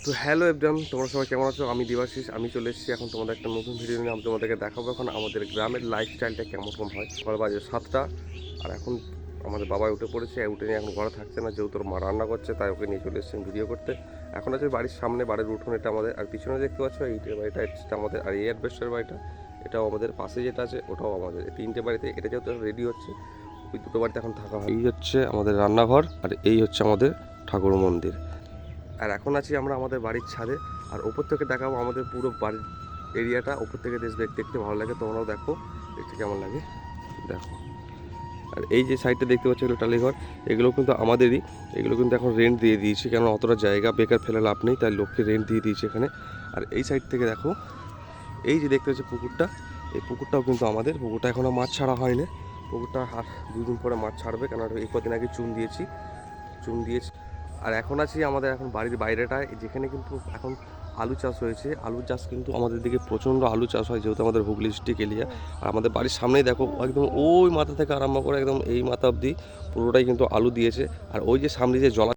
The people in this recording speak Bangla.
তো হ্যালো এভরিওয়ান, তোমরা সবাই কেমন আছো? আমি দেবাশিস। আমি চলে এসেছি এখন তোমাদের একটা নতুন ভিডিও নিয়ে। আমি তোমাদেরকে দেখাবো এখন আমাদের গ্রামের লাইফস্টাইলটা কেমন হয়। সকাল বাজে 7টা, আর এখন আমাদের বাবা উঠে পড়েছে। উঠে নিয়ে এখন ঘরে থাকছে না, যেহেতু ওর মা রান্না করছে, তাই ওকে নিয়ে চলে এসেছেন ভিডিও করতে। এখন আছে বাড়ির সামনে, বাড়ির উঠোন এটা আমাদের, আর পিছনে দেখতে পাচ্ছ এইটের বাড়িটা এটা আমাদের, আর এই অ্যাডভেস্টার বাড়িটা এটাও আমাদের, পাশে যেটা আছে ওটাও আমাদের। এই তিনটে বাড়িতে এটা যেহেতু রেডি হচ্ছে, ওই দুটো বাড়িতে এখন থাকা হয়। এই হচ্ছে আমাদের রান্নাঘর, আর এই হচ্ছে আমাদের ঠাকুর মন্দির। আর এখন আছি আমরা আমাদের বাড়ির ছাদে, আর ওপর থেকে দেখাবো আমাদের পুরো বাড়ির এরিয়াটা। ওপর থেকে দেখতে ভালো লাগে, তোমরাও দেখো দেখতে কেমন লাগে, দেখো। আর এই যে সাইডটা দেখতে পাচ্ছ এগুলো টালিঘর, এগুলো কিন্তু আমাদেরই। এগুলো কিন্তু এখন রেন্ট দিয়ে দিয়েছি, কেন অতটা জায়গা বেকার ফেলে লাভ নেই, তাই লোককে রেন্ট দিয়ে দিয়েছি এখানে। আর এই সাইড থেকে দেখো, এই যে দেখতে পাচ্ছ পুকুরটা, এই পুকুরটাও কিন্তু আমাদের। পুকুরটা এখনও মাছ ছাড়া হয়নি, পুকুরটা আর 2 দিন পরে মাছ ছাড়বে, কেন এই কদিন আগে চুন দিয়েছি। আর এখন আছি আমাদের এখন বাড়ির বাইরেটায়, যেখানে কিন্তু এখন আলু চাষ হয়েছে। আলু চাষ কিন্তু আমাদের দিকে প্রচণ্ড আলু চাষ হয়, যেহেতু আমাদের হুগলি ডিস্ট্রিক্ট এরিয়া। আর আমাদের বাড়ির সামনেই দেখো, একদম ওই মাথা থেকে আরম্ভ করে একদম এই মাথা অবধি পুরোটাই কিন্তু আলু দিয়েছে। আর ওই যে সামনে যে জলা